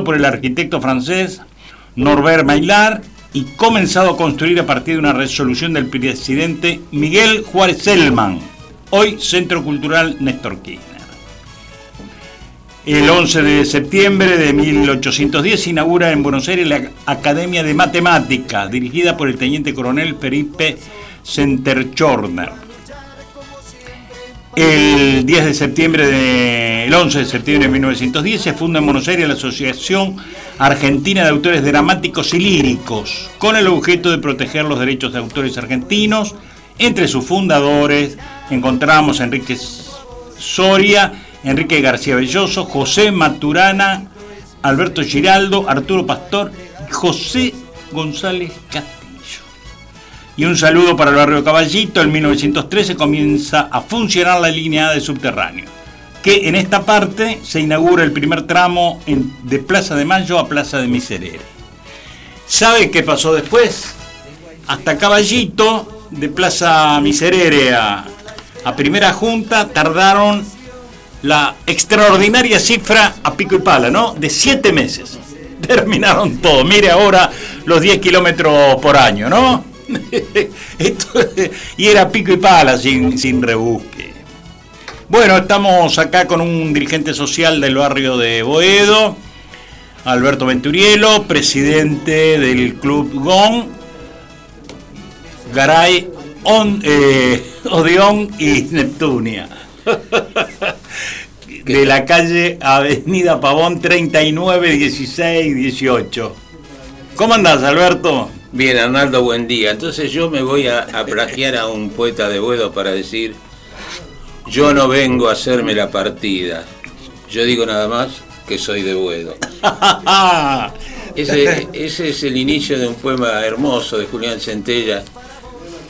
por el arquitecto francés Norbert Maillard y comenzado a construir a partir de una resolución del presidente Miguel Juárez Celman, hoy Centro Cultural Néstor Kirchner. El 11 de septiembre de 1810 se inaugura en Buenos Aires la Academia de Matemáticas, dirigida por el teniente coronel Felipe Senterchorner. El 11 de septiembre de 1910 se funda en Buenos Aires la Asociación Argentina de Autores Dramáticos y Líricos, con el objeto de proteger los derechos de autores argentinos. Entre sus fundadores encontramos a Enrique Soria, Enrique García Belloso, José Maturana, Alberto Giraldo, Arturo Pastor y José González Castillo. Y un saludo para el barrio de Caballito. En 1913 comienza a funcionar la línea A de subterráneo, que en esta parte se inaugura el primer tramo de Plaza de Mayo a Plaza de Miserere. ¿Sabe qué pasó después? Hasta Caballito, de Plaza Miserere a Primera Junta, tardaron la extraordinaria cifra a pico y pala, ¿no? De 7 meses. Terminaron todo. Mire ahora los 10 kilómetros por año, ¿no? Y era pico y pala, sin rebusque. Bueno, estamos acá con un dirigente social del barrio de Boedo, Alberto Venturiello, presidente del Club GON, Garay, Odeón y Neptunia, de la calle Avenida Pavón 39, 16, 18. ¿Cómo andás, Alberto? Bien, Arnaldo, buen día. Entonces yo me voy a plagiar a un poeta de Boedo para decir: yo no vengo a hacerme la partida, yo digo nada más que soy de Boedo. Ese es el inicio de un poema hermoso de Julián Centella,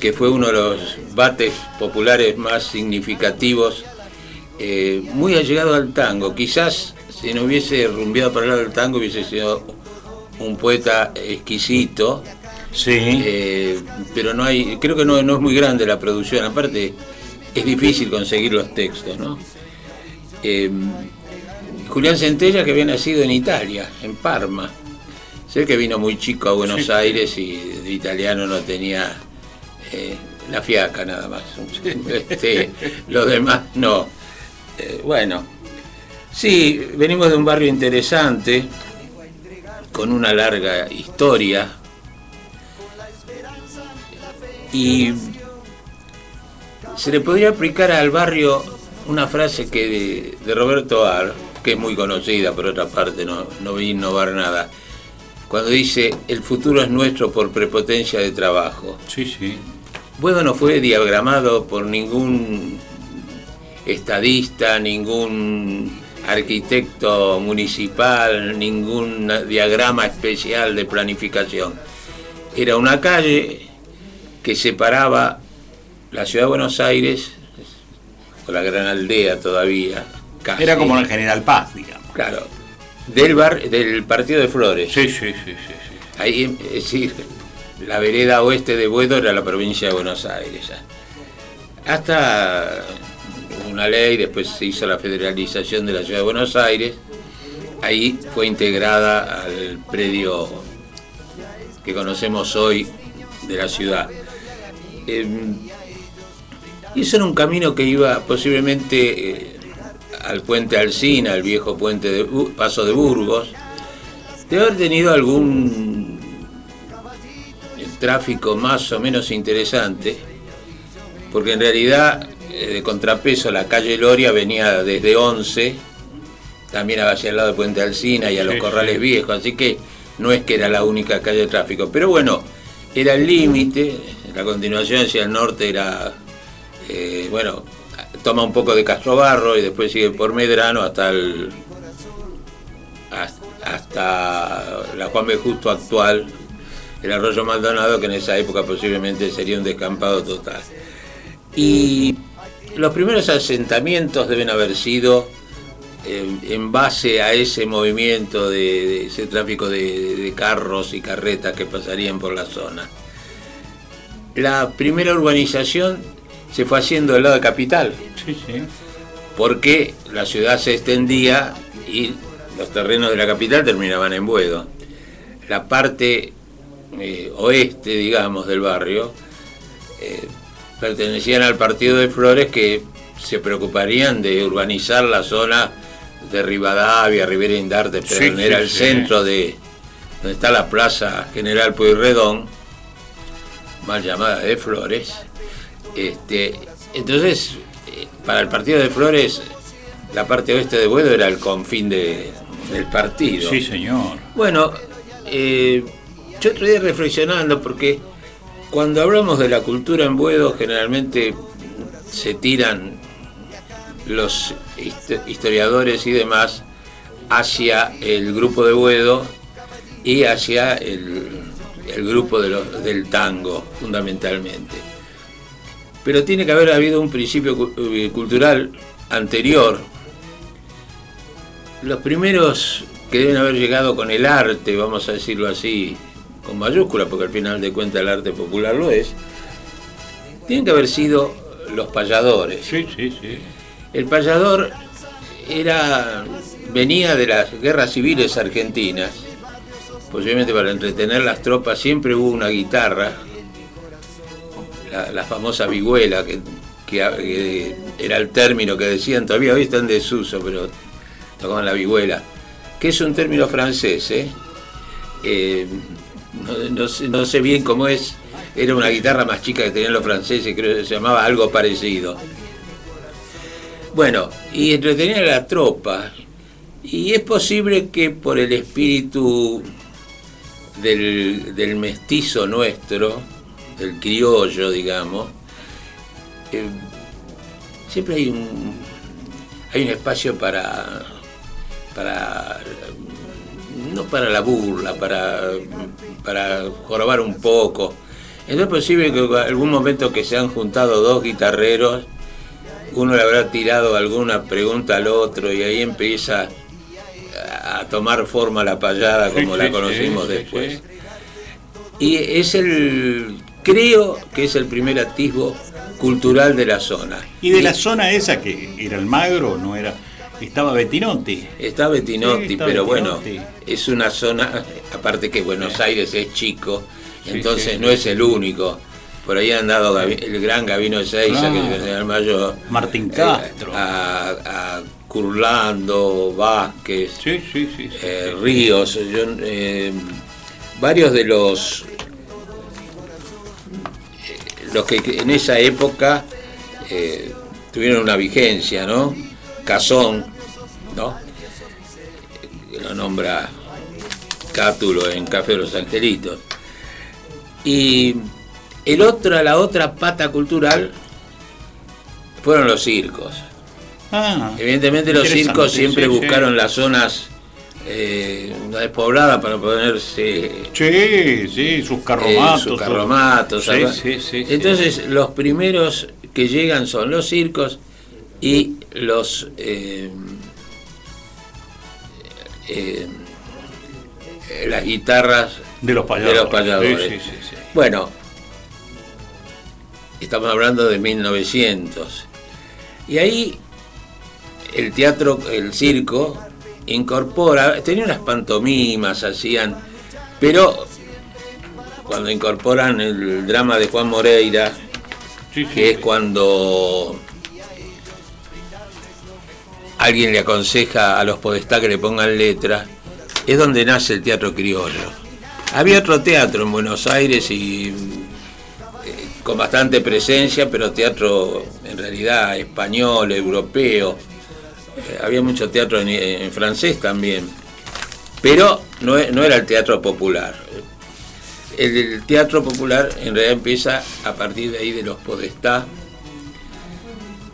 que fue uno de los bates populares más significativos, muy allegado al tango. Quizás si no hubiese rumbeado para el lado del tango hubiese sido un poeta exquisito. Sí. Pero no hay, creo que no es muy grande la producción. Aparte, es difícil conseguir los textos, ¿no? Julián Centella, que había nacido en Italia, en Parma. Sé que vino muy chico a Buenos Aires y de italiano no tenía la fiaca nada más. Los demás no. Bueno, sí, venimos de un barrio interesante, con una larga historia. Y se le podría aplicar al barrio una frase que de Roberto Ar, que es muy conocida, por otra parte no voy a innovar nada, cuando dice: el futuro es nuestro por prepotencia de trabajo. Sí, sí. Boedo no fue diagramado por ningún estadista, ningún arquitecto municipal, ningún diagrama especial de planificación. Era una calle que separaba la ciudad de Buenos Aires, o la gran aldea todavía, casi. Era como el General Paz, digamos. Claro, del Partido de Flores. Sí. Ahí, es decir, la vereda oeste de Boedo era la provincia de Buenos Aires. Hasta una ley, después se hizo la federalización de la ciudad de Buenos Aires, ahí fue integrada al predio que conocemos hoy de la ciudad. Y eso era un camino que iba posiblemente al puente Alsina, al viejo puente de Paso de Burgos. Debe haber tenido algún tráfico más o menos interesante, porque en realidad de contrapeso la calle Loria venía desde 11, también hacia el lado del puente Alsina y a los Corrales Viejos, así que no es que era la única calle de tráfico, pero bueno, era el límite. La continuación hacia el norte era, toma un poco de Castrobarro y después sigue por Medrano hasta la Juan B. Justo actual, el Arroyo Maldonado, que en esa época posiblemente sería un descampado total. Y los primeros asentamientos deben haber sido en base a ese movimiento de ese tráfico de carros y carretas que pasarían por la zona. La primera urbanización se fue haciendo del lado de Capital, porque la ciudad se extendía y los terrenos de la capital terminaban en Buedo. La parte oeste, digamos, del barrio, pertenecían al partido de Flores, que se preocuparían de urbanizar la zona de Rivadavia, Rivera Indarte, pero era el centro de donde está la Plaza General Pueyrredón, mal llamada de Flores. Entonces, para el partido de Flores, la parte oeste de Buedo era el confín del partido. Sí, señor. Bueno, yo otro día reflexionando, porque cuando hablamos de la cultura en Buedo, generalmente se tiran los historiadores y demás hacia el grupo de Buedo y hacia el grupo del tango, fundamentalmente. Pero tiene que haber habido un principio cultural anterior. Los primeros que deben haber llegado con el arte, vamos a decirlo así, con mayúscula, porque al final de cuentas el arte popular lo es, tienen que haber sido los payadores. Sí. El payador venía de las guerras civiles argentinas. Posiblemente para entretener las tropas siempre hubo una guitarra, la famosa vihuela, que era el término que decían, todavía hoy está en desuso, pero tocaban la vihuela, que es un término francés, no sé bien cómo es, era una guitarra más chica que tenían los franceses, creo que se llamaba algo parecido. Bueno, y entretenían a la tropa, y es posible que por el espíritu del mestizo nuestro, del criollo, digamos, siempre hay un espacio para no para la burla, para jorobar un poco. Entonces es posible que en algún momento que se han juntado dos guitarreros, uno le habrá tirado alguna pregunta al otro y ahí empieza a tomar forma la payada como la conocimos después. Y creo que es el primer atisbo cultural de la zona. ¿Y de la zona esa que era Almagro, no era? Estaba Bettinotti. Está Bettinotti, sí, pero Bettinotti. Bueno, es una zona, aparte que Buenos Aires es chico, entonces no es el único. Por ahí han dado el gran Gabino Ezeiza, que es el general mayor. Martín Castro. A Curlando, Vázquez, Ríos. Varios de los que en esa época tuvieron una vigencia, ¿no? Cazón, ¿no? Lo nombra Cátulo en Café de los Angelitos. Y la otra pata cultural fueron los circos. Evidentemente los circos siempre buscaron las zonas despobladas para ponerse sus carromatos. Entonces los primeros que llegan son los circos y las guitarras de los payadores. Bueno, estamos hablando de 1900 y ahí el circo tenía unas pantomimas, hacían, pero cuando incorporan el drama de Juan Moreira, que es cuando alguien le aconseja a los podestá que le pongan letra, es donde nace el teatro criollo. Había otro teatro en Buenos Aires y con bastante presencia, pero teatro en realidad español, europeo. Había mucho teatro en francés también, pero no era el teatro popular. El teatro popular en realidad empieza a partir de ahí de los podestá,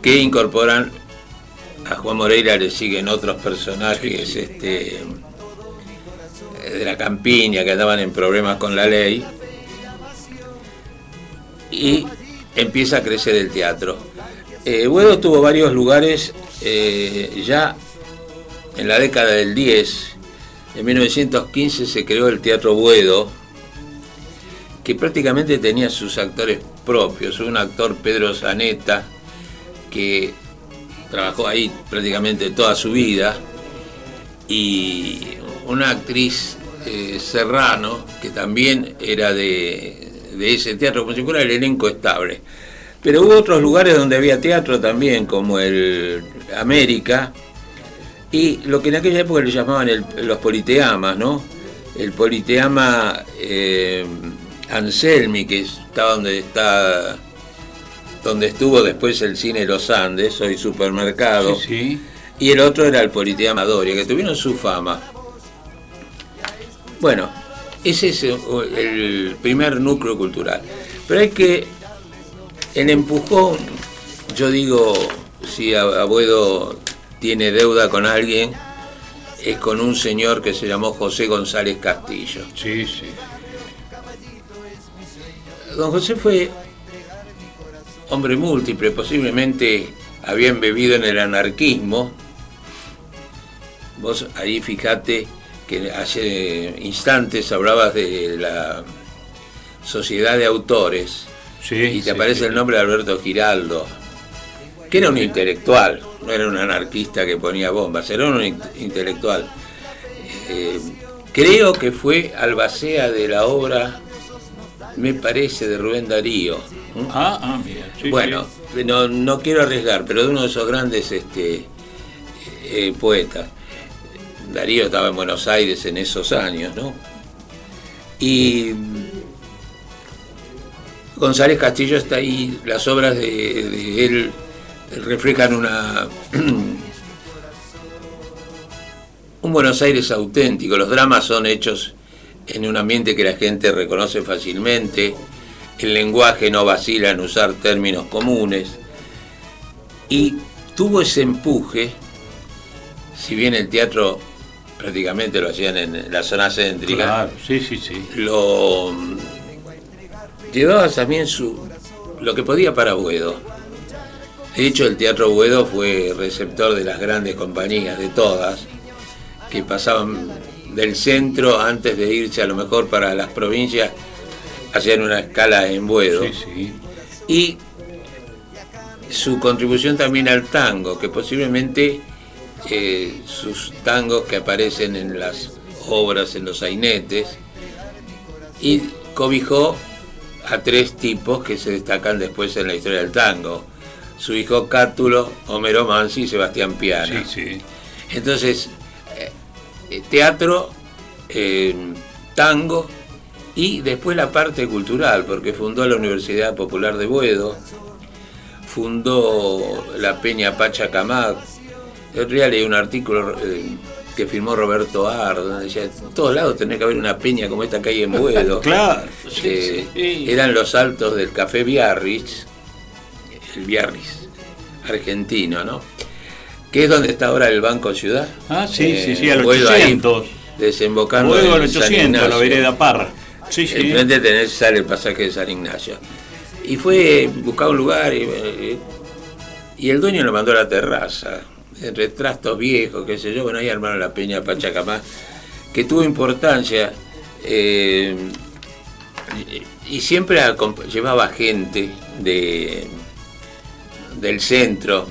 que incorporan a Juan Moreira, le siguen otros personajes de la campiña que andaban en problemas con la ley, y empieza a crecer el teatro. Buedo tuvo varios lugares ya en la década del 10. En 1915 se creó el Teatro Buedo, que prácticamente tenía sus actores propios. Un actor, Pedro Zanetta, que trabajó ahí prácticamente toda su vida, y una actriz Serrano, que también era de ese teatro, como si fuera el elenco estable. Pero hubo otros lugares donde había teatro también, como el América, y lo que en aquella época le llamaban los politeamas, ¿no? El politeama Anselmi, que estaba donde estuvo después el cine Los Andes, hoy supermercado, Sí, sí. y el otro era el politeama Doria, que tuvieron su fama. Bueno, ese es el primer núcleo cultural. Pero hay que, el empujón, yo digo, si Abuedo tiene deuda con alguien, es con un señor que se llamó José González Castillo. Sí, sí. Don José fue hombre múltiple, posiblemente había embebido en el anarquismo. Vos ahí fijate que hace instantes hablabas de la Sociedad de Autores, Sí, y te aparece sí. el nombre de Alberto Giraldo, que era un intelectual, no era un anarquista que ponía bombas, era un intelectual. Creo que fue albacea de la obra, me parece, de Rubén Darío. Mira. Sí, Bueno, no quiero arriesgar, pero de uno de esos grandes poetas. Darío estaba en Buenos Aires en esos años, ¿no? Y González Castillo está ahí, las obras de él reflejan un Buenos Aires auténtico. Los dramas son hechos en un ambiente que la gente reconoce fácilmente, el lenguaje no vacila en usar términos comunes, y tuvo ese empuje, si bien el teatro prácticamente lo hacían en la zona céntrica. Claro, sí. Lo llevaba también lo que podía para Buedo. De hecho, el Teatro Buedo fue receptor de las grandes compañías, de todas, que pasaban del centro antes de irse a lo mejor para las provincias, hacían una escala en Buedo. Sí. Y su contribución también al tango, que posiblemente sus tangos que aparecen en las obras, en los sainetes, y cobijó a tres tipos que se destacan después en la historia del tango: su hijo Cátulo, Homero Mansi y Sebastián Piana. Sí. Entonces, teatro, tango, y después la parte cultural, porque fundó la Universidad Popular de Buedo, fundó la Peña Pachacamac. El otro día leí un artículo que firmó Roberto Ar, donde decía: en todos lados tenés que haber una peña como esta que hay en Buedo. Claro. Eran los altos del Café Biarritz, el Biarritz argentino, ¿no? Que es donde está ahora el Banco Ciudad. Sí, al Buedo 800. Ahí, desembocando Buedo al en San 800, Ignacio. la vereda Parra. Sí. Enfrente sale el pasaje de San Ignacio. Y fue buscar un lugar y el dueño lo mandó a la terraza, entre trastos viejos, qué sé yo. Bueno, ahí armaron la Peña Pachacamac, que tuvo importancia, y siempre llevaba gente del centro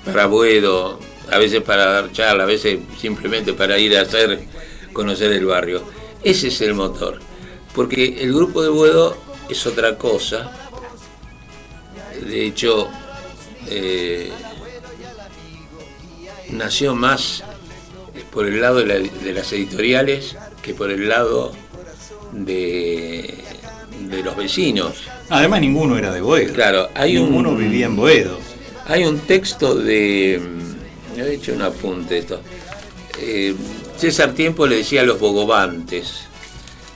para Buedo, a veces para dar charla, a veces simplemente para ir a conocer el barrio. Ese es el motor, porque el grupo de Buedo es otra cosa. De hecho, nació más por el lado de las editoriales que por el lado de los vecinos. Además, ninguno era de Boedo. Claro, ninguno vivía en Boedo. Hay un texto he hecho un apunte esto. César Tiempo le decía a los bogobantes.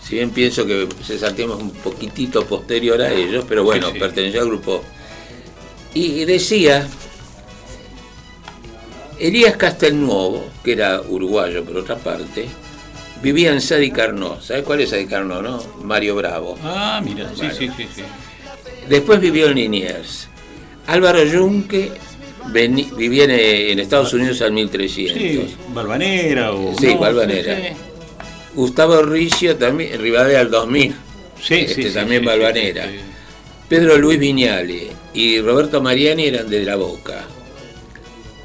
Si bien pienso que César Tiempo es un poquitito posterior a ellos, pero bueno, Sí. pertenecía al grupo. Y decía: Elías Castelnuovo, que era uruguayo por otra parte, vivía en Sadi Carnot. ¿Sabes cuál es Sadi Carnot, no? Mario Bravo. Mira, Bueno. sí. Después vivió en Liniers. Álvaro Yunque vivía en Estados Unidos al 1300. Sí, Balvanera o... Sí, Balvanera. Sí. Gustavo Ricio también, Rivadavia al 2000. También Balvanera. Sí. Pedro Luis Viñale y Roberto Mariani eran de La Boca.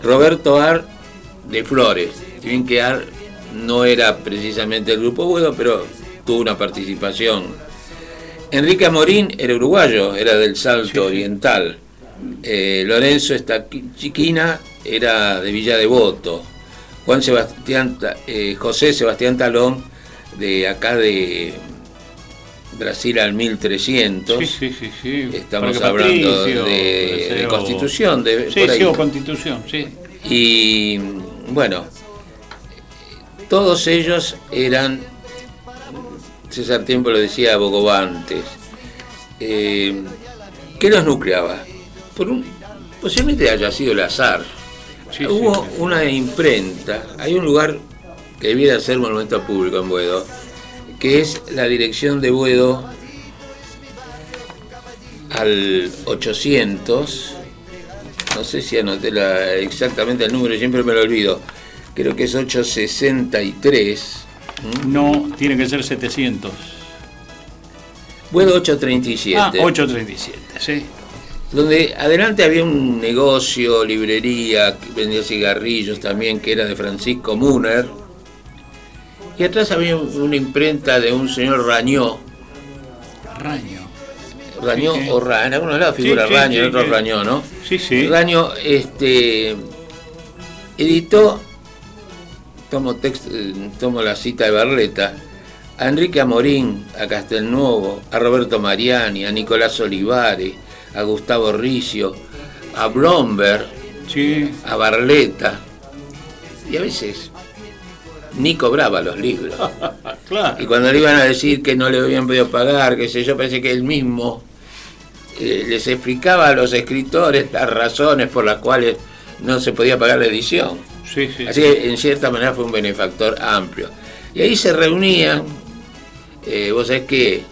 Roberto Ar de Flores. Si bien que Ar no era precisamente el Grupo Buedo, pero tuvo una participación. Enrique Amorín era uruguayo, era del Salto Oriental. Lorenzo Chiquina era de Villa Devoto. José Sebastián Talón, de acá de Brasil al 1300. Estamos hablando de Constitución. Constitución, sí. Y bueno, todos ellos eran, César Tiempo lo decía, bogobantes. ¿Qué los nucleaba? Posiblemente haya sido el azar. Hubo una imprenta, hay un lugar que debiera ser monumento público en Boedo, que es la dirección de Boedo al 800, no sé si anoté exactamente el número, siempre me lo olvido, creo que es 863. No, tiene que ser 700. Boedo 837. 837, sí. Donde adelante había un negocio, librería, que vendía cigarrillos también, que era de Francisco Muner. Y atrás había una imprenta de un señor Rañó. Rañó o Rañó, en algunos lados figura Rañó, en otros Rañó, ¿no? Sí. Rañó editó, tomo la cita de Barletta, a Enrique Amorín, a Castelnuovo, a Roberto Mariani, a Nicolás Olivares, a Gustavo Ricio, a Blomberg, a Barletta, y a veces ni cobraba los libros. Claro. Y cuando le iban a decir que no le habían podido pagar, qué sé yo, parece que él mismo les explicaba a los escritores las razones por las cuales no se podía pagar la edición. Así que en cierta manera fue un benefactor amplio. Y ahí se reunían, vos sabés que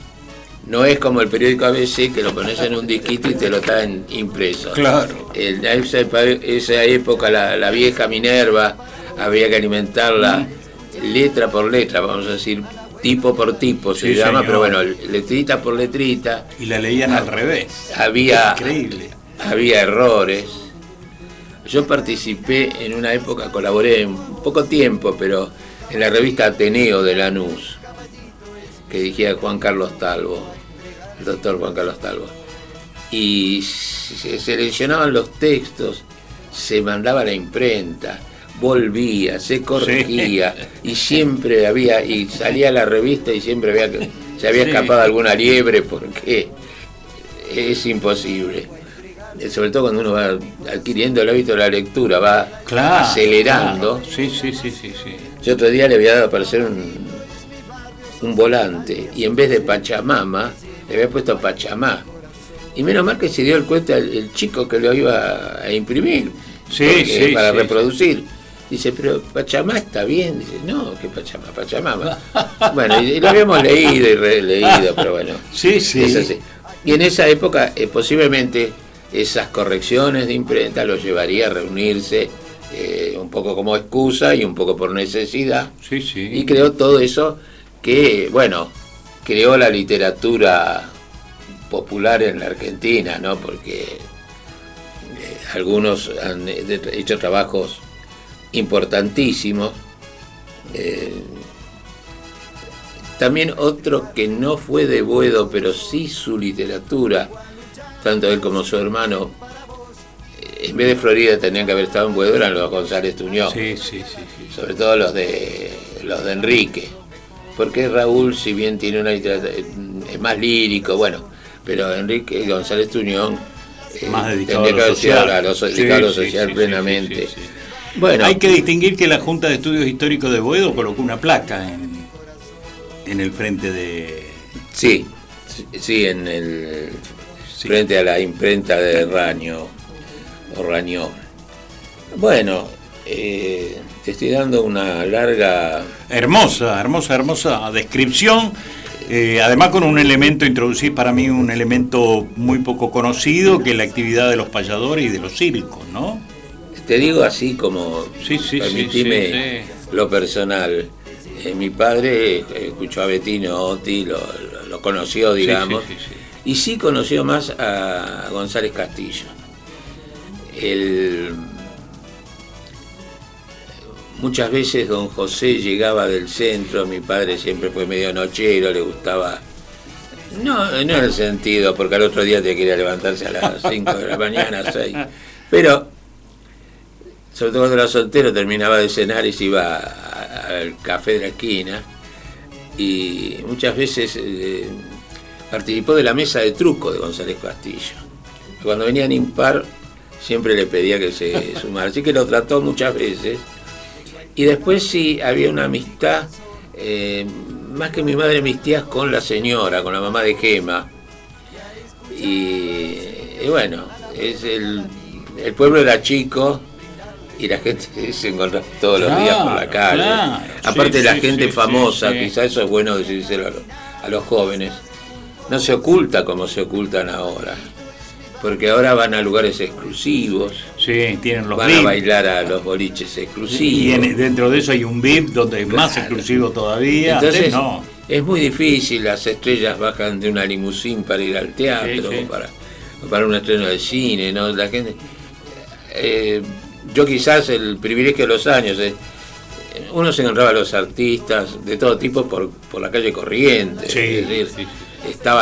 no es como el periódico ABC, que lo pones en un disquito y te lo traen impreso. Claro. En esa época la vieja Minerva había que alimentarla letra por letra, vamos a decir, tipo por tipo se llama, señor. Pero bueno, letrita por letrita. Y la leían al revés. Increíble. Había errores. Yo participé en una época, colaboré un poco tiempo, pero en la revista Ateneo de Lanús, que dirigía Juan Carlos Talbo, el doctor Juan Carlos Talbo. Y se seleccionaban los textos, se mandaba a la imprenta, volvía, se corregía, y siempre había, y salía la revista y siempre se había escapado alguna liebre, porque es imposible. Sobre todo cuando uno va adquiriendo el hábito de la lectura, va acelerando. Sí. Yo otro día le había dado para hacer un volante, y en vez de Pachamama le había puesto Pachamá, y menos mal que se dio el cuenta el chico que lo iba a imprimir para reproducir. Dice, pero Pachamá está bien. Dice, no, que Pachamama. Bueno, y lo habíamos leído y releído, pero bueno. Sí. Es así. Y en esa época posiblemente esas correcciones de imprenta los llevaría a reunirse un poco como excusa y un poco por necesidad. Y creó todo eso que, bueno, creó la literatura popular en la Argentina, ¿no? Porque algunos han hecho trabajos importantísimos. También otro que no fue de Boedo, pero sí su literatura, tanto él como su hermano, en vez de Florida tenían que haber estado en Boedo, eran los González Tuñón. Sobre todo los de Enrique, porque Raúl, si bien tiene una literatura, es más lírico, bueno, pero Enrique González Tuñón más dedicado a lo social, plenamente. Bueno, hay que distinguir que la Junta de Estudios Históricos de Boedo colocó una placa en el frente de... Sí, en el frente a la imprenta de Rañó. Bueno, te estoy dando una larga... Hermosa descripción. Además con un elemento, introducir para mí un elemento muy poco conocido, que es la actividad de los payadores y de los cívicos, ¿no? Te digo así como, permitime lo personal. Mi padre escuchó a Bettino Otti, lo conoció, digamos, y sí conoció más a González Castillo. muchas veces don José llegaba del centro, mi padre siempre fue medio nochero, le gustaba, no en el sentido, porque al otro día te quería levantarse a las 5 de la mañana, 6, pero sobre todo cuando era soltero terminaba de cenar y se iba al café de la esquina, y muchas veces participó de la mesa de truco de González Castillo. Cuando venían impar siempre le pedía que se sumara, así que lo trató muchas veces. Y después sí había una amistad, más que mi madre, mis tías con la señora, con la mamá de Gema. Y bueno, el pueblo era chico y la gente se encontraba todos los días por la calle. Claro, aparte de la gente famosa, quizás eso es bueno decírselo a los jóvenes, no se oculta como se ocultan ahora. Porque ahora van a lugares exclusivos, tienen los van VIP. A bailar a los boliches exclusivos. Y dentro de eso hay un VIP donde es más exclusivo todavía. Entonces, no. Es muy difícil, las estrellas bajan de una limusín para ir al teatro, o para un estreno de cine, ¿no? La gente, yo quizás el privilegio de los años, uno se encontraba a los artistas de todo tipo por la calle Corrientes, es decir,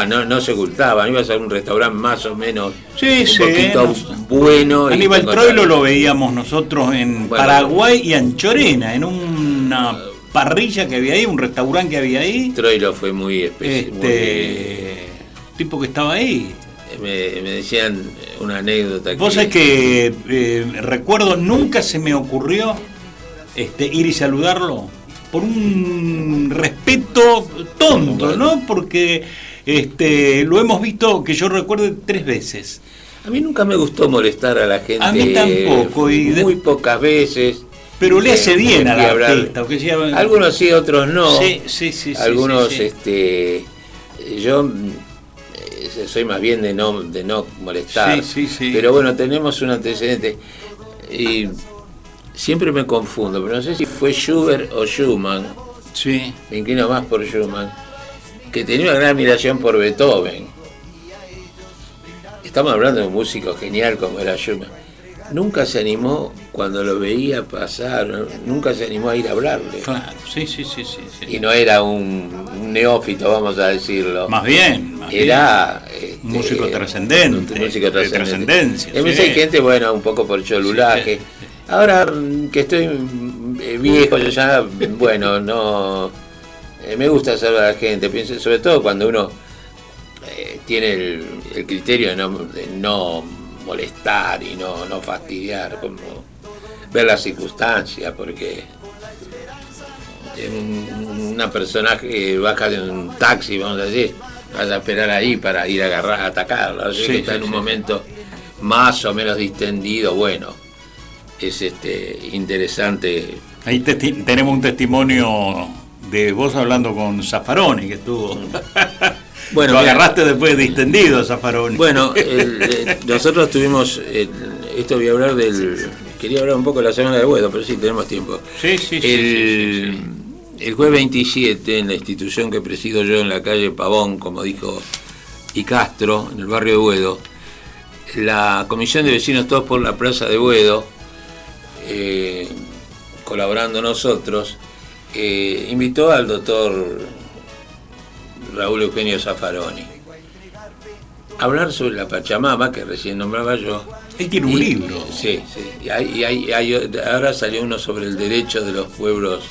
no se ocultaban, ibas a un restaurante más o menos un poquito bueno. Aníbal Troilo lo veíamos nosotros en Paraguay y Anchorena, en una parrilla que había ahí, un restaurante que había ahí. Troilo fue muy especial. Tipo que estaba ahí. Me decían una anécdota. Vos sabés que recuerdo, nunca se me ocurrió ir y saludarlo por un respeto tonto, ¿no? Porque lo hemos visto, que yo recuerde, 3 veces. A mí nunca me gustó molestar a la gente. A mí tampoco. Muy pocas veces. Pero le hace bien al artista. Algunos sí, otros no. Sí. Algunos, yo soy más bien de no molestar. Sí. Pero bueno, tenemos un antecedente. Y siempre me confundo, pero no sé si fue Schubert o Schumann. Sí. Me inclino más por Schumann, que tenía una gran admiración por Beethoven. Estamos hablando de un músico genial como era Schumann. Nunca se animó, cuando lo veía pasar, nunca se animó a ir a hablarle. Claro, sí. Y no era un neófito, vamos a decirlo. Más bien. Era un músico trascendente. Un músico de trascendencia. Hay gente, bueno, un poco por cholulaje. Sí. Ahora que estoy viejo, yo ya, bueno, no... me gusta saludar a la gente, pienso, sobre todo cuando uno tiene el criterio de no molestar y no fastidiar, como ver las circunstancias, porque una persona que baja de un taxi, vamos a decir, vas a esperar ahí para ir a atacarlo, así que está en un momento más o menos distendido, bueno, es interesante. Ahí tenemos un testimonio de vos hablando con Zaffaroni, que estuvo... Bueno, lo agarraste después de distendido, Zaffaroni. Bueno, nosotros tuvimos, esto voy a hablar quería hablar un poco de la Semana del Buedo, pero sí, tenemos tiempo. El jueves 27, en la institución que presido yo en la calle Pavón, como dijo y Castro, en el barrio de Buedo, la Comisión de Vecinos Todos por la Plaza de Buedo, colaborando nosotros, invitó al doctor Raúl Eugenio Zaffaroni a hablar sobre la Pachamama, que recién nombraba yo. Él tiene un libro. Sí. Y ahora salió uno sobre el derecho de los pueblos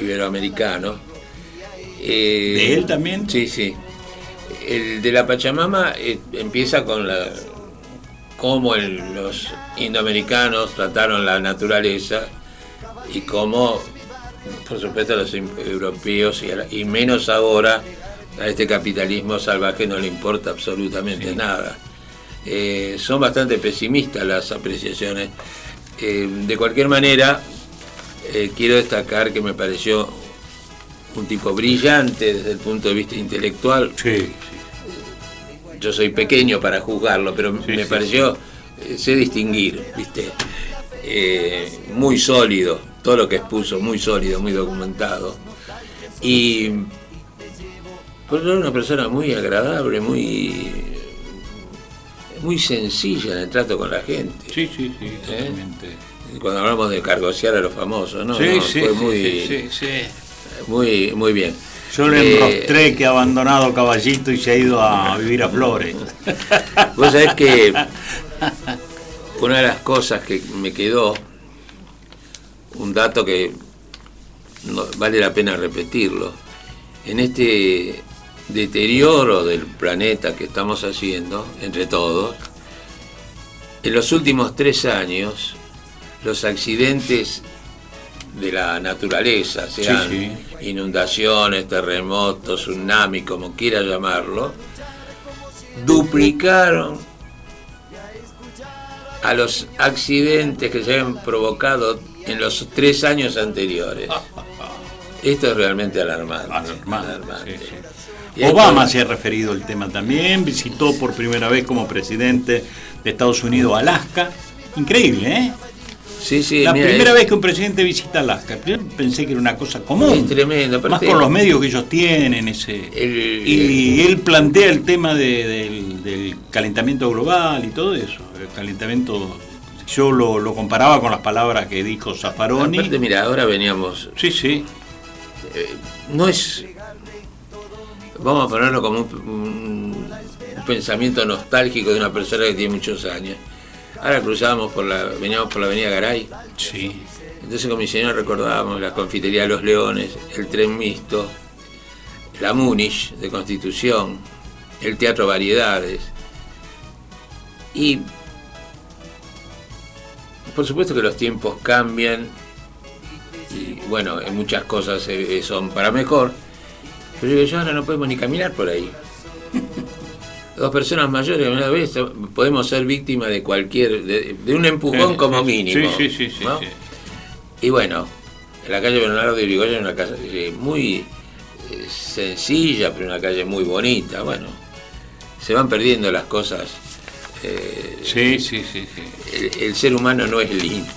iberoamericanos. ¿De él también? Sí. El de la Pachamama empieza con cómo los indoamericanos trataron la naturaleza y cómo, por supuesto, a los europeos y menos ahora a este capitalismo salvaje no le importa absolutamente nada. Son bastante pesimistas las apreciaciones. De cualquier manera, quiero destacar que me pareció un tipo brillante desde el punto de vista intelectual. Yo soy pequeño para juzgarlo, pero me pareció, sé distinguir, ¿viste? Muy sólido, todo lo que expuso, muy sólido, muy documentado. Y pues era una persona muy agradable, muy sencilla en el trato con la gente. Sí, totalmente. Cuando hablamos de cargociar a los famosos, ¿no? Sí, No, sí, fue muy bien. Yo le enrostré que ha abandonado Caballito y se ha ido a vivir a Flores. Vos sabés que una de las cosas que me quedó, un dato que no, vale la pena repetirlo, en este deterioro del planeta que estamos haciendo, entre todos, en los últimos 3 años, los accidentes de la naturaleza, sean inundaciones, terremotos, tsunami, como quiera llamarlo, duplicaron a los accidentes que se habían provocado en los 3 años anteriores. Esto es realmente alarmante. Sí, sí. Obama se ha referido al tema también, visitó por primera vez como presidente de Estados Unidos Alaska. Increíble, ¿eh? Sí, sí, la primera vez que un presidente visita Alaska. Yo pensé que era una cosa común. Es tremendo. Más por los medios que ellos tienen. Y él plantea el tema del calentamiento global y todo eso. El calentamiento, yo lo comparaba con las palabras que dijo Zaffaroni. Aparte, mira, ahora veníamos... Sí. No es... Vamos a ponerlo como un pensamiento nostálgico de una persona que tiene muchos años. Ahora veníamos por la avenida Garay. Sí. Entonces con mi señora recordábamos la confitería de los Leones, el tren mixto, la Múnich de Constitución, el Teatro Variedades. Y por supuesto que los tiempos cambian y bueno, en muchas cosas son para mejor, pero yo ahora no podemos ni caminar por ahí. 2 personas mayores una vez podemos ser víctimas de cualquier de un empujón como mínimo, sí, ¿no? Sí. Y bueno, en la calle Bernardo de Irigoyen es una calle muy sencilla, pero una calle muy bonita. Bueno, se van perdiendo las cosas. Sí. El ser humano no es lindo.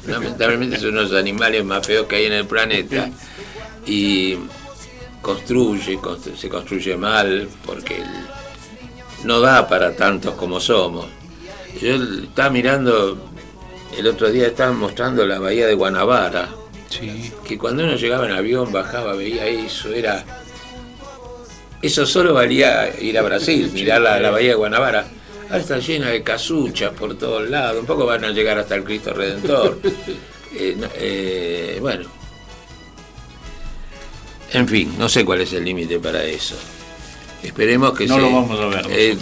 Lamentablemente son unos animales más feos que hay en el planeta. Y se construye mal porque no da para tantos como somos. Yo estaba mirando, el otro día estaban mostrando la bahía de Guanabara, que cuando uno llegaba en avión, bajaba, veía eso solo valía ir a Brasil, mirar la bahía de Guanabara. Ahora está llena de casuchas por todos lados, un poco van a llegar hasta el Cristo Redentor. Bueno, en fin, no sé cuál es el límite para eso. Esperemos que no lo vamos a ver.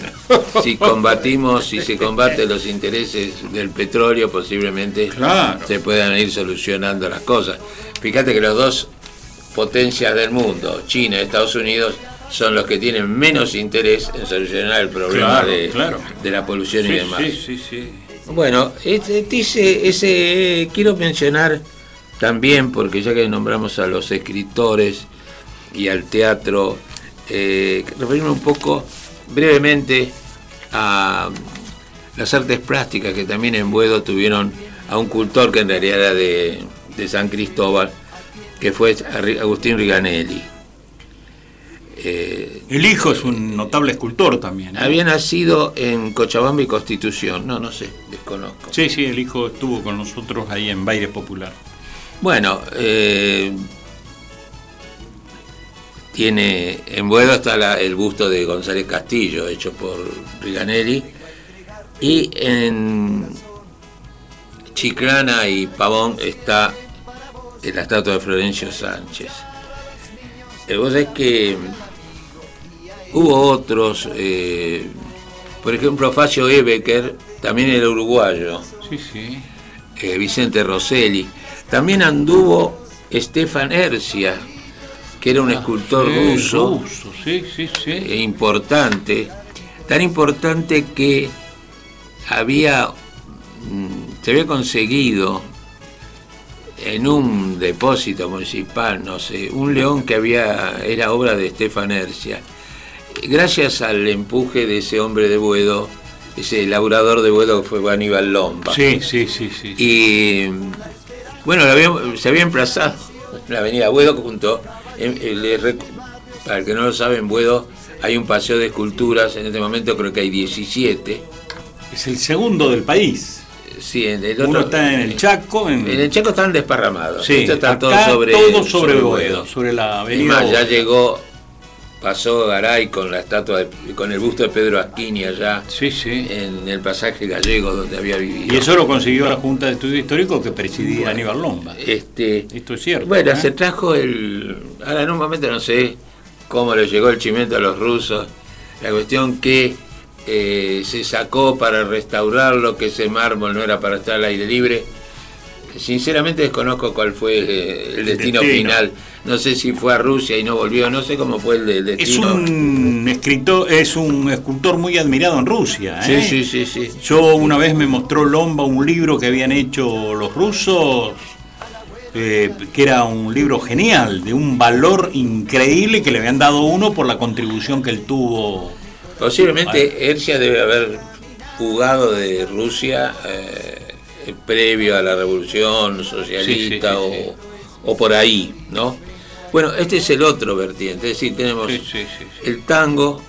Si se combaten los intereses del petróleo, posiblemente se puedan ir solucionando las cosas. Fíjate que las 2 potencias del mundo, China y Estados Unidos, son los que tienen menos interés en solucionar el problema de la polución y demás. Sí. Bueno, quiero mencionar también, porque ya que nombramos a los escritores y al teatro, referirme un poco brevemente a las artes plásticas, que también en Buedo tuvieron a un cultor que en realidad era de San Cristóbal, que fue Agustín Riganelli. El hijo es un notable escultor también. Había nacido en Cochabamba y Constitución, no sé, desconozco. Sí, el hijo estuvo con nosotros ahí en Baile Popular. Bueno, en Buedo está el busto de González Castillo, hecho por Riganelli, y en Chiclana y Pavón está la estatua de Florencio Sánchez. Vos sabés que hubo otros, por ejemplo, Facio Ebecker, también era uruguayo. Sí. Vicente Rosselli. También anduvo Stefan Ercia, que era un escultor ruso. Importante. Tan importante que se había conseguido en un depósito municipal, no sé, un león que era obra de Stefan Ercia. Gracias al empuje de ese hombre de Buedo, ese laburador de Buedo que fue Aníbal Lomba. Sí. Y bueno, se había emplazado en la avenida Buedo junto, para el que no lo sabe, en Buedo hay un paseo de esculturas, en este momento creo que hay 17. Es el segundo del país. Sí, el otro, uno está en el Chaco. En el Chaco están desparramados. Sí, esto está todo sobre Boedo, sobre la avenida. Además, ya llegó, pasó Garay con la estatua, con el busto de Pedro Asquini allá, sí, sí, en el pasaje gallego donde había vivido. Y eso lo consiguió la Junta de Estudios Históricos que presidía Aníbal Lomba. Esto es cierto. Bueno, se trajo ahora en un momento no sé cómo le llegó el chimento a los rusos, la cuestión que se sacó para restaurarlo, que ese mármol no era para estar al aire libre. Sinceramente desconozco cuál fue el destino final. No sé si fue a Rusia y no volvió, no sé cómo fue el destino. Es un escultor muy admirado en Rusia. Sí. Yo una vez me mostró Lomba un libro que habían hecho los rusos, que era un libro genial, de un valor increíble, que le habían dado uno por la contribución que él tuvo. Posiblemente Hercia debe haber fugado de Rusia previo a la revolución socialista, sí. O por ahí, ¿no? Bueno, este es el otro vertiente, es decir, tenemos el tango,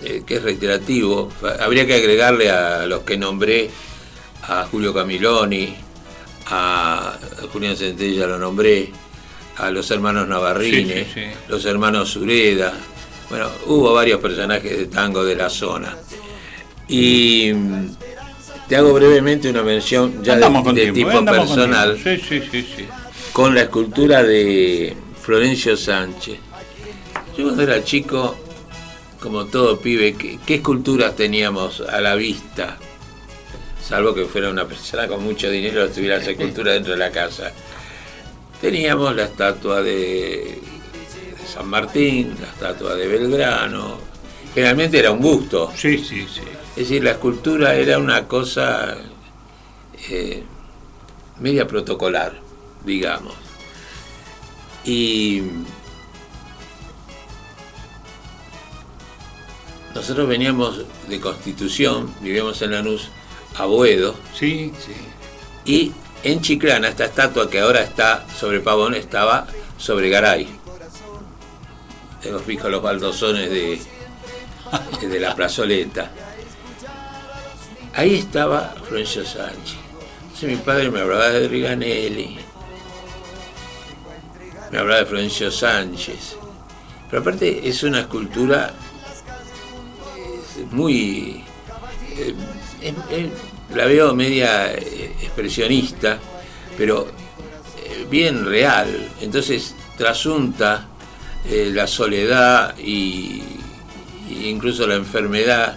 que es reiterativo. Habría que agregarle a los que nombré, a Julio Camiloni, a Julián Centella lo nombré, a los hermanos Navarrines, los hermanos Sureda. Bueno, hubo varios personajes de tango de la zona. Y te hago brevemente una mención ya de tipo personal, con la escultura de Florencio Sánchez. Yo cuando era chico, como todo pibe, ¿qué esculturas teníamos a la vista? Salvo que fuera una persona con mucho dinero, tuviera esa escultura dentro de la casa. Teníamos la estatua de San Martín, la estatua de Belgrano. Generalmente era un busto. Sí. Es decir, la escultura era una cosa media protocolar, digamos. Y nosotros veníamos de Constitución, vivíamos en Lanús, a Boedo. Sí. Y en Chiclana, esta estatua que ahora está sobre Pavón, estaba sobre Garay. Hemos visto los baldosones de la plazoleta. Ahí estaba Florencio Sánchez. Entonces mi padre me hablaba de Riganelli, me hablaba de Florencio Sánchez. Pero aparte es una escultura muy... la veo media expresionista, pero bien real. Entonces trasunta la soledad y incluso la enfermedad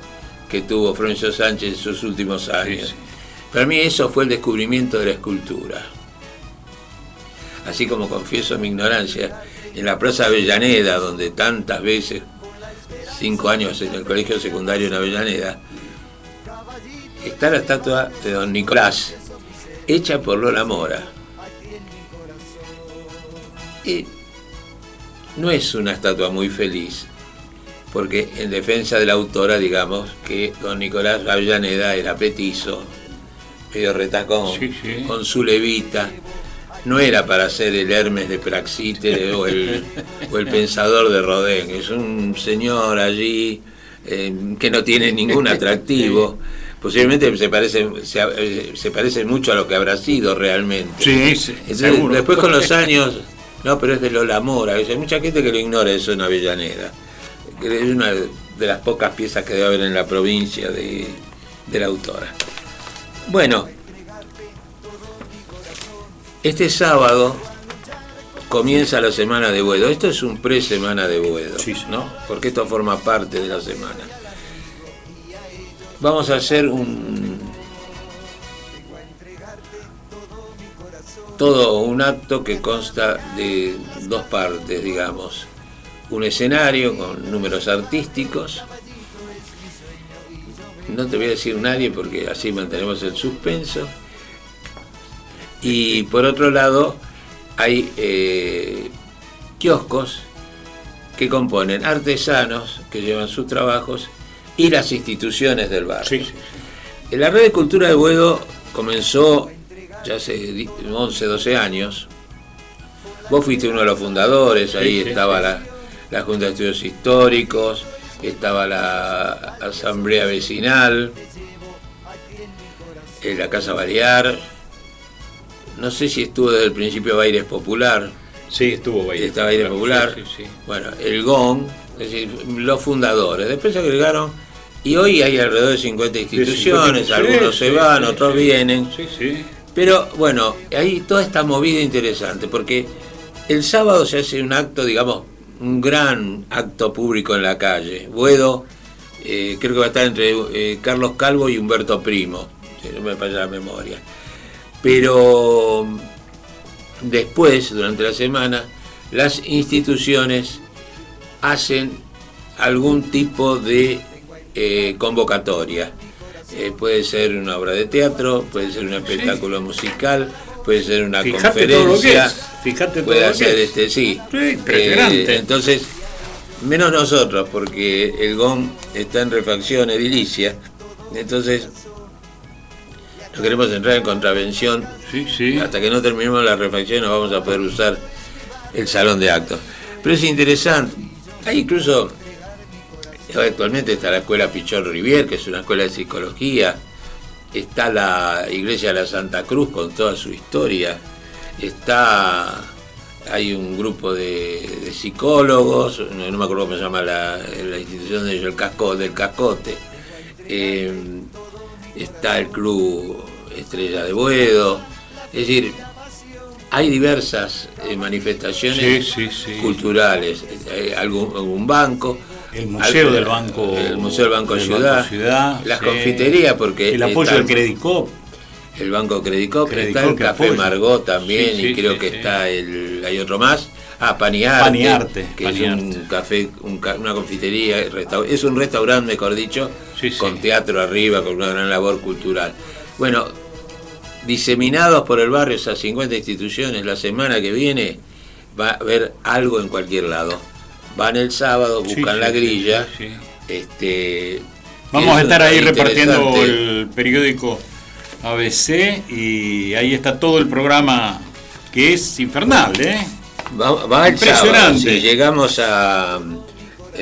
que tuvo Florencio Sánchez en sus últimos años. Sí. Para mí eso fue el descubrimiento de la escultura. Así como confieso mi ignorancia, en la Plaza Avellaneda, donde tantas veces, 5 años en el colegio secundario en Avellaneda, está la estatua de Don Nicolás, hecha por Lola Mora. Y no es una estatua muy feliz, porque en defensa de la autora, digamos que Don Nicolás Avellaneda era petizo, medio retacón, con su levita. No era para ser el Hermes de Praxíteles o el Pensador de Rodin. Es un señor allí que no tiene ningún atractivo. Posiblemente se parece mucho a lo que habrá sido realmente. Sí, seguro. Después con los años, no, pero es de Lola Mora. Hay mucha gente que lo ignora eso en Avellaneda. Es una de las pocas piezas que debe haber en la provincia de la autora. Bueno, este sábado comienza la semana de Boedo. Esto es un pre-semana de Boedo, ¿no? Porque esto forma parte de la semana. Vamos a hacer todo un acto que consta de 2 partes, digamos. Un escenario con números artísticos. No te voy a decir nadie porque así mantenemos el suspenso. Y por otro lado hay kioscos que componen artesanos que llevan sus trabajos y las instituciones del barrio. La Red de Cultura de Boedo comenzó ya hace 11, 12 años. Vos fuiste uno de los fundadores, ahí estaba la Junta de Estudios Históricos, estaba la Asamblea Vecinal. la Casa Balear. No sé si estuvo desde el principio Baires Popular. Sí, estuvo Baires. Está Baires Popular. Sí. Bueno, el GON, es decir, los fundadores. Después se agregaron, y hoy hay alrededor de 50 instituciones, algunos se van, otros vienen. Sí. Pero bueno, hay toda esta movida interesante, porque el sábado se hace un acto, digamos, un gran acto público en la calle. Boedo, creo que va a estar entre Carlos Calvo y Humberto Primo, si no me falla la memoria. Pero después, durante la semana, las instituciones hacen algún tipo de convocatoria. Puede ser una obra de teatro, puede ser un espectáculo musical, puede ser una conferencia, puede ser sí, impresionante. Entonces, menos nosotros, porque el GON está en refacción edilicia, entonces no queremos entrar en contravención. Hasta que no terminemos la refacción no vamos a poder usar el salón de actos. Pero es interesante. Hay incluso, actualmente está la escuela Pichón Rivier, que es una escuela de psicología. Está la iglesia de la Santa Cruz con toda su historia. Hay un grupo de psicólogos, no me acuerdo cómo se llama la institución de ellos, del Cascote. Está el Club Estrella de Boedo. Es decir, hay diversas manifestaciones culturales. Algún banco. El Museo del Banco. El Museo del Banco Ciudad. Las confiterías, porque el apoyo del Credicop. El Banco Credicop. Está el Café Margot también, y creo que está hay otro más. Paniarte, que es un café, una confitería, es un restaurante, mejor dicho, con teatro arriba, con una gran labor cultural. Bueno, diseminados por el barrio esas 50 instituciones, la semana que viene va a haber algo en cualquier lado. Van el sábado, buscan la grilla. Vamos a estar ahí repartiendo el periódico ABC, y ahí está todo el programa, que es infernal, Va el sábado. Si llegamos a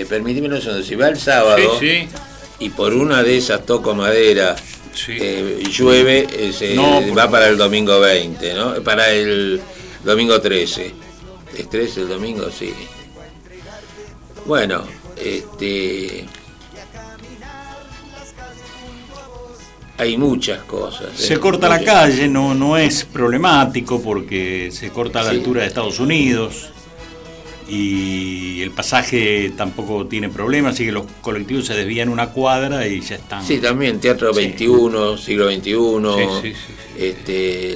permíteme un segundo, si va el sábado y por una de esas toco madera, llueve, va para el domingo 20, ¿no? Para el domingo 13. ¿Es 13 el domingo? Sí. Bueno, hay muchas cosas. Se corta la calle, no es problemático, porque se corta a la altura de Estados Unidos, y el pasaje tampoco tiene problema, así que los colectivos se desvían una cuadra y ya están. Sí, también Teatro 21, siglo XXI,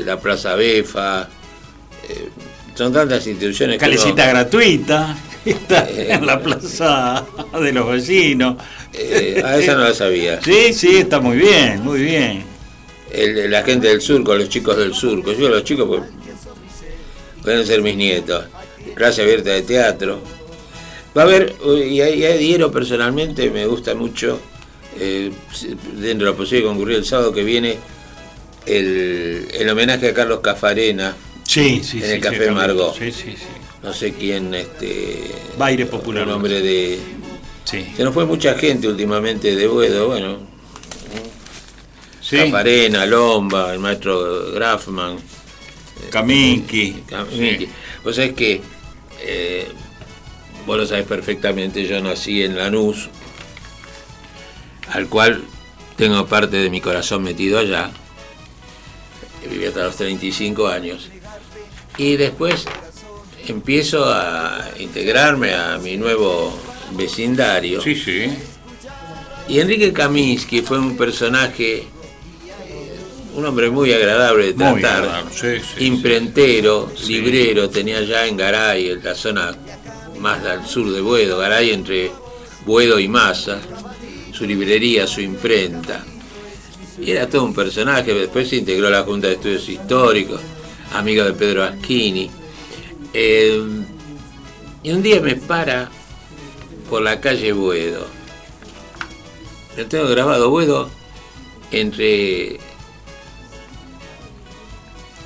la Plaza Befa, son tantas instituciones. Calecita gratuita, está en la plaza de los vecinos. A esa no la sabía. Sí, está muy bien, muy bien. La gente del surco, los chicos del surco. Yo los chicos pues, pueden ser mis nietos. Clase abierta de teatro. Va a haber, y adhiero personalmente, me gusta mucho, dentro de lo posible concurrir el sábado que viene, el homenaje a Carlos Cafarena en el Café Margot. No sé quién, Baires Popular. El nombre de... Se nos fue mucha gente últimamente de Boedo, bueno. Cafarena, Lomba, el maestro Grafman. Kaminski. Vos sabés que, vos lo sabés perfectamente, yo nací en Lanús, al cual tengo parte de mi corazón metido allá. Viví hasta los 35 años. Y después empiezo a integrarme a mi nuevo vecindario. Y Enrique Kaminski fue un personaje, un hombre muy agradable de tratar, imprentero, librero, tenía ya en Garay, en la zona más al sur de Boedo, Garay entre Boedo y Massa, su librería, su imprenta. Y era todo un personaje. Después se integró a la Junta de Estudios Históricos, amigo de Pedro Aschini. Y un día me para por la calle Boedo. Lo tengo grabado, Boedo, entre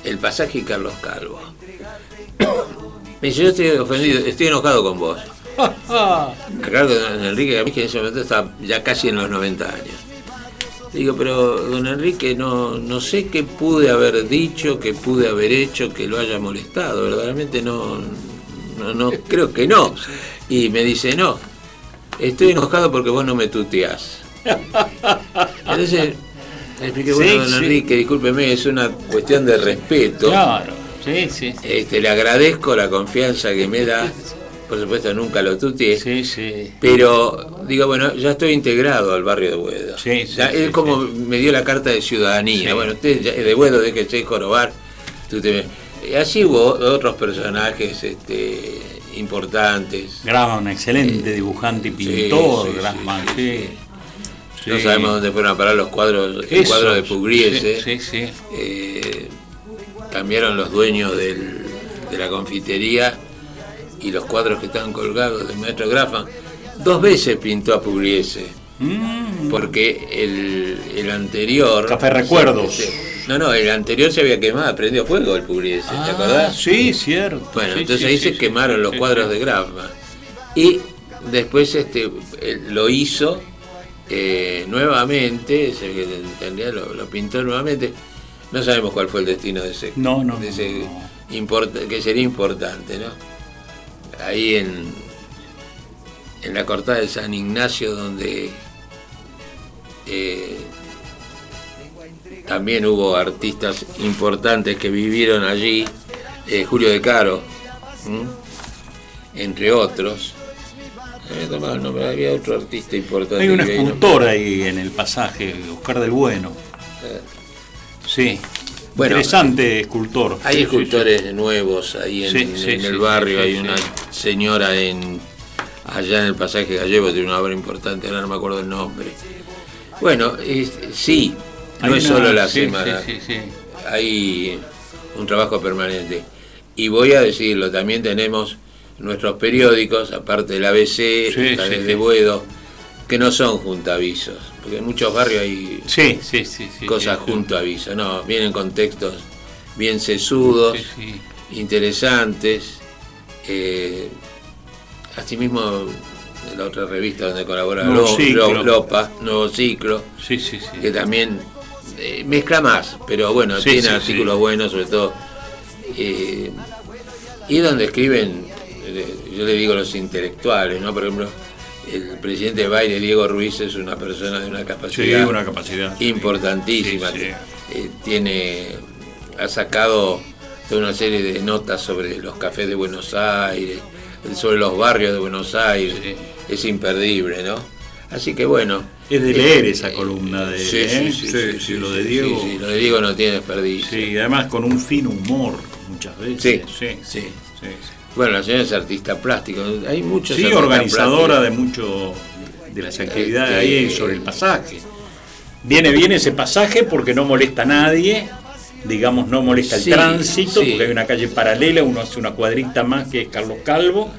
el pasaje y Carlos Calvo. Me dice, yo estoy ofendido, estoy enojado con vos. Acá Enrique Kaminski en ese momento estaba ya casi en los 90 años. Digo, pero don Enrique, no sé qué pude haber dicho, qué pude haber hecho que lo haya molestado. Verdaderamente no creo que no. Y me dice, no, estoy enojado porque vos no me tuteás. Entonces le expliqué, bueno, don Enrique, discúlpeme, es una cuestión de respeto. Claro, sí. Le agradezco la confianza que me da. Por supuesto, nunca lo tuteé. Sí. Pero, digo, bueno, ya estoy integrado al barrio de Boedo. Es como me dio la carta de ciudadanía. Sí. Bueno, usted ya, de Boedo, déjese jorobar. Así hubo otros personajes importantes. Grassmann, excelente dibujante y pintor. Grassmann, sí. No sabemos dónde fueron a parar los cuadros, el cuadro de Pugliese. Sí. Cambiaron los dueños de la confitería y los cuadros que estaban colgados del maestro Grassmann. 2 veces pintó a Pugliese, porque el anterior... Café Recuerdos. El anterior se había quemado, prendió fuego el Pugliese, ¿te acordás? Sí, cierto. Bueno, entonces ahí se quemaron los cuadros de Grassmann. Y después lo hizo nuevamente, lo pintó nuevamente. No sabemos cuál fue el destino de ese... que sería importante, ¿no? Ahí en la cortada de San Ignacio, donde también hubo artistas importantes que vivieron allí, Julio De Caro, entre otros. Había otro artista importante. Hay un escultor ahí en el pasaje, Oscar del Bueno. Sí. Bueno, interesante escultor. Hay escultores nuevos ahí en el barrio. Hay una señora allá en el pasaje Gallego, tiene una obra importante, ahora no me acuerdo el nombre. Bueno, no es solo la semana. Hay un trabajo permanente. Y voy a decirlo, también tenemos nuestros periódicos, aparte del ABC, de Boedo, que no son juntavisos, porque en muchos barrios hay cosas junto a aviso, no, vienen con textos bien sesudos, interesantes. Asimismo, la otra revista donde colabora Lopa, Nuevo Ciclo, que también mezcla más, pero bueno, tiene artículos buenos, sobre todo, y donde escriben, yo le digo los intelectuales, ¿no? Por ejemplo, el presidente de Baile, Diego Ruiz, es una persona de una capacidad importantísima. Ha sacado toda una serie de notas sobre los cafés de Buenos Aires, sobre los barrios de Buenos Aires. Es imperdible, ¿no? Así que bueno. Es de leer esa columna de lo de Diego. Sí, lo de Diego no tiene desperdicio. Sí, además con un fino humor muchas veces. Sí. Bueno, la señora es artista plástico, hay muchos. Sí, organizadora de mucho de las actividades ahí sobre el pasaje. Viene bien ese pasaje porque no molesta a nadie, digamos, no molesta el tránsito, porque hay una calle paralela, uno hace una cuadrita más que es Carlos Calvo,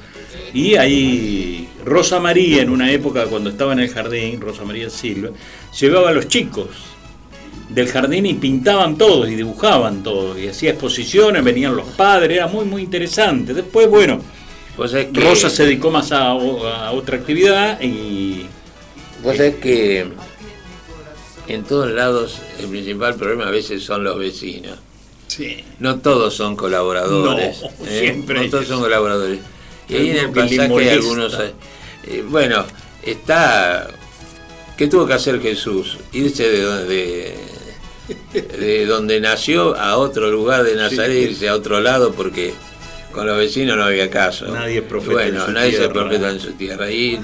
y ahí Rosa María, en una época cuando estaba en el jardín, Rosa María Silva, llevaba a los chicos del jardín y pintaban todos y dibujaban todos y hacía exposiciones, venían los padres, era muy interesante. Después, bueno, Rosa se dedicó más a otra actividad y... Vos sabés que en todos lados el principal problema a veces son los vecinos. Sí. No todos son colaboradores. Siempre no todos son colaboradores. Y ahí en el pasaje algunos... bueno, está... ¿Qué tuvo que hacer Jesús? Irse de donde nació a otro lugar de Nazaret, irse a otro lado porque con los vecinos no había caso. Nadie es profeta en su tierra. Nadie es profeta en su tierra. Y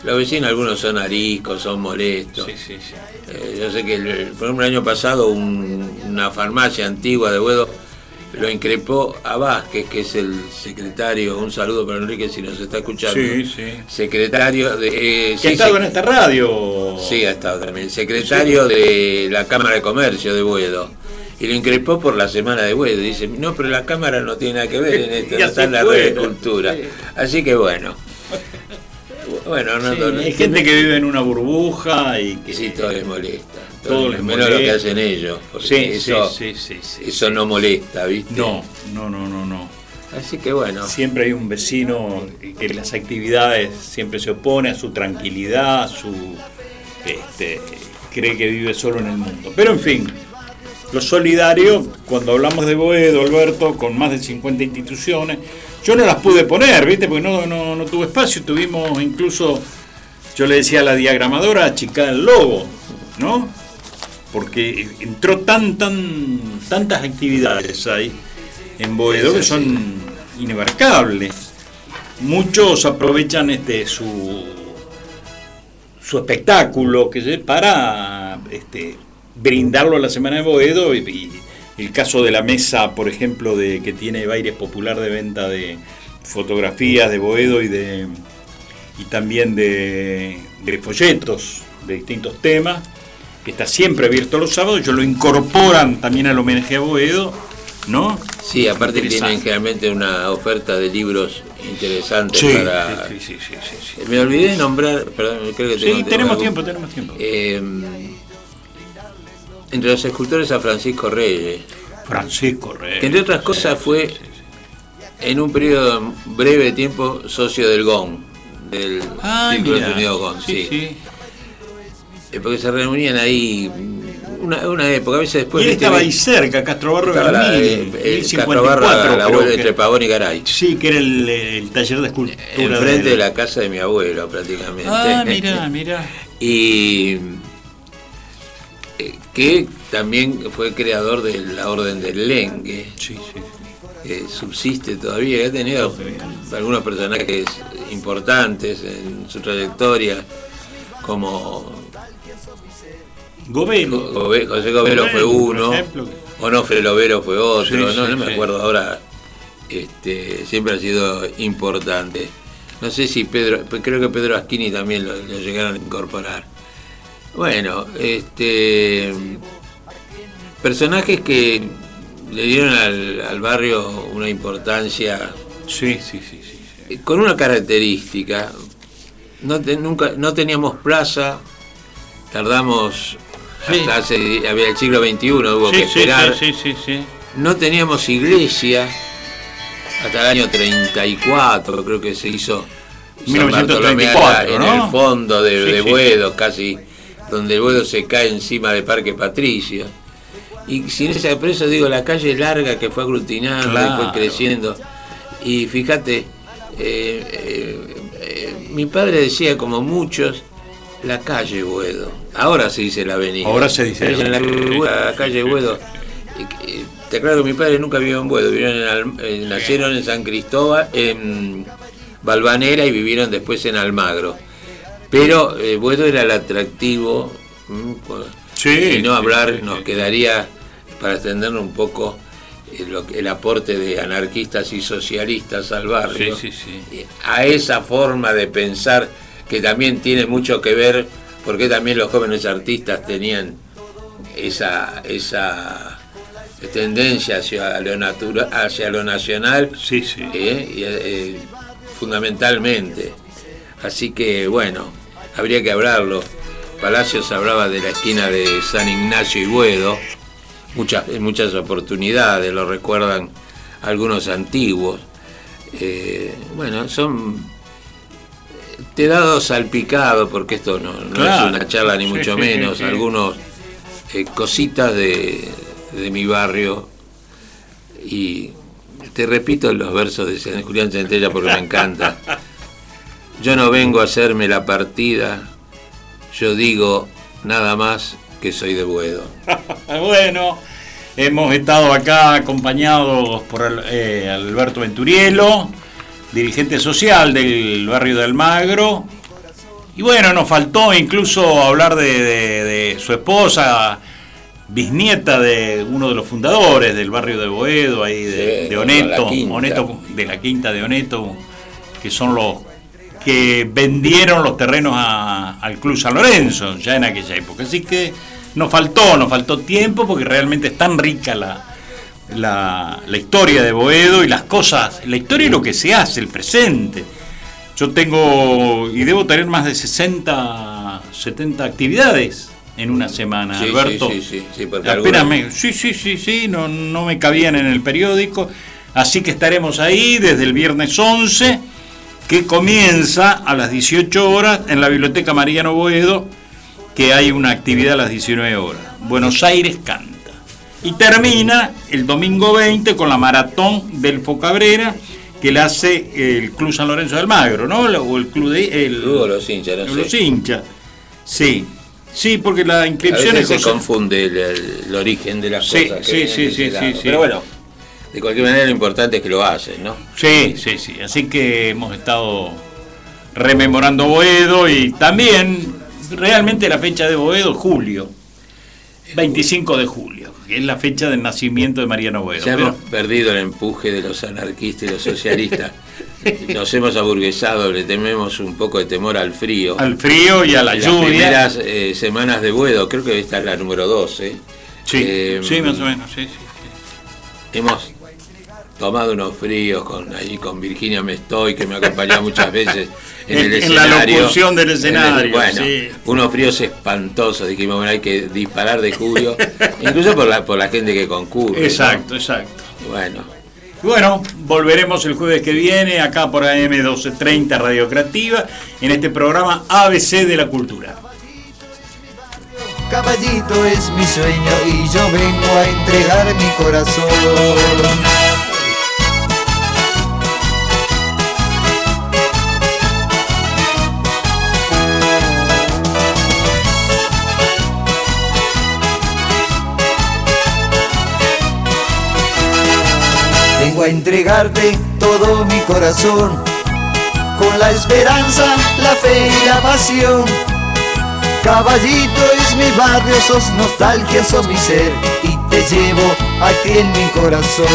los vecinos, algunos son ariscos, son molestos. Yo sé que, por ejemplo, el año pasado una farmacia antigua de Boedo lo increpó a Vázquez, que es el secretario, un saludo para Enrique si nos está escuchando. Secretario de... que ha estado en esta radio. Sí, ha estado también. Secretario de la Cámara de Comercio de Boedo. Y lo increpó por la semana de Boedo. Dice, no, pero la Cámara no tiene nada que ver en esto, no está en la red de cultura. Así que bueno. Bueno, hay gente que vive en una burbuja y que... Sí, todo les molesta. Todo les menos molesta. Lo que hacen ellos. Eso no molesta, ¿viste? No. Así que bueno. Siempre hay un vecino que en las actividades siempre se opone a su tranquilidad, a su cree que vive solo en el mundo. Pero en fin, lo solidario, cuando hablamos de Boedo, Alberto, con más de 50 instituciones, yo no las pude poner, ¿viste? Porque no tuve espacio, tuvimos incluso, yo le decía a la diagramadora, achicar el logo, ¿no? Porque entró tantas actividades ahí en Boedo que son inabarcables. Muchos aprovechan su espectáculo para brindarlo a la Semana de Boedo, y el caso de la mesa, por ejemplo, que tiene Baires Popular de venta de fotografías de Boedo y también de folletos de distintos temas, que está siempre abierto los sábados. Ellos lo incorporan también al homenaje a Boedo, ¿no? Sí, aparte tienen generalmente una oferta de libros interesantes para... Sí. Me olvidé de nombrar, perdón, creo que tenemos tiempo. Entre los escultores a Francisco Reyes. Que entre otras cosas fue, en un periodo breve de tiempo, socio del GON, del Círculo de Sonido GON. Sí. Porque se reunían ahí una época, a veces después... Y él estaba ahí cerca, Castrobarro Bermín, Castrobarro, la abuela entre Pavón y Garay. Sí, que era el taller de escultura. Enfrente de la casa de mi abuelo, prácticamente. Mirá. Y que también fue creador de la Orden del Lengue. Sí. Subsiste todavía, ha tenido algunos personajes importantes en su trayectoria, como José Govelo fue uno, Onofre Lovero fue otro, no me acuerdo ahora. Siempre ha sido importante. No sé si creo que Pedro Aschini también lo llegaron a incorporar. Bueno, personajes que le dieron al barrio una importancia. Sí. Con una característica. No teníamos plaza, tardamos hasta había el siglo XXI, hubo que esperar. Sí. No teníamos iglesia hasta el año 34, creo que se hizo 1934, en el fondo de Boedo, casi donde el Boedo se cae encima de Parque Patricio. Y sin esa, por eso digo, la calle larga que fue aglutinando y fue creciendo. Y fíjate, mi padre decía, como muchos, la calle Boedo. Ahora se dice la avenida. Ahora se dice la calle Boedo. Te aclaro que mi padre nunca vivió en Boedo, nacieron en San Cristóbal, en Valvanera, y vivieron después en Almagro. Pero Boedo era el atractivo, y no hablar, nos quedaría, para extendernos un poco, el aporte de anarquistas y socialistas al barrio, a esa forma de pensar que también tiene mucho que ver, porque también los jóvenes artistas tenían esa tendencia hacia lo nacional, fundamentalmente. Así que bueno, habría que hablarlo. Palacios hablaba de la esquina de San Ignacio y Boedo, en muchas oportunidades, lo recuerdan algunos antiguos. Bueno, te he dado salpicado, porque esto no es una charla ni mucho menos, algunos cositas de mi barrio, y te repito los versos de San Julián Centella porque me encanta. Yo no vengo a hacerme la partida, yo digo nada más que soy de Boedo. Bueno, hemos estado acá acompañados por Alberto Venturielo, dirigente social del barrio de Almagro. Y bueno, nos faltó incluso hablar de su esposa, bisnieta de uno de los fundadores del barrio de Boedo, ahí de Oneto, de la Quinta de Oneto, que son los que vendieron los terrenos al Club San Lorenzo ya en aquella época. Así que nos faltó tiempo, porque realmente es tan rica la historia de Boedo y las cosas, la historia y lo que se hace, el presente. Yo tengo, y debo tener más de 60, 70 actividades en una semana, Alberto. Sí, porque apenas no me cabían en el periódico. Así que estaremos ahí desde el viernes 11, que comienza a las 18 horas en la Biblioteca Mariano Boedo, que hay una actividad a las 19 horas. Buenos Aires canta. Y termina el domingo 20 con la maratón del Cabrera, que la hace el Club San Lorenzo de Almagro, ¿no? O el Club de... El Club o los hinchas, no sé. Los hinchas, sí. Sí, porque la inscripción se confunde el origen de las cosas. Sí. Pero bueno, de cualquier manera lo importante es que lo hacen, ¿no? Sí. Así que hemos estado rememorando Boedo y también realmente la fecha de Boedo, julio. 25 de julio, que es la fecha del nacimiento de Mariano Boedo. Ya hemos perdido el empuje de los anarquistas y los socialistas. Nos hemos aburguesado, le tememos un poco de temor al frío. Al frío y a la lluvia. Las primeras semanas de Boedo, creo que esta es la número 12. Sí, más o menos, sí. Hemos tomado unos fríos allí con Virginia Mestoy, que me acompañaba muchas veces en el escenario. En la locución del escenario. Unos fríos espantosos. Dijimos, bueno, hay que disparar de julio, incluso por la gente que concurre. Exacto. Bueno, volveremos el jueves que viene, acá por AM 1230 Radio Creativa, en este programa ABC de la Cultura. Caballito es mi sueño y yo vengo a entregar mi corazón. Vengo a entregarte todo mi corazón, con la esperanza, la fe y la pasión. Caballito es mi barrio, sos nostalgia, sos mi ser, y te llevo aquí en mi corazón.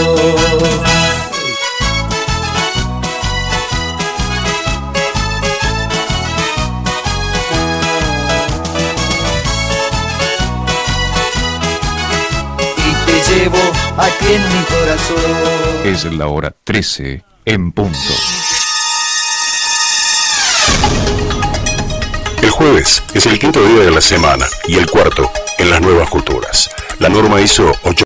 Llevo aquí en mi corazón. Es la hora 13 en punto. El jueves es el quinto día de la semana y el cuarto en las nuevas culturas. La norma ISO 8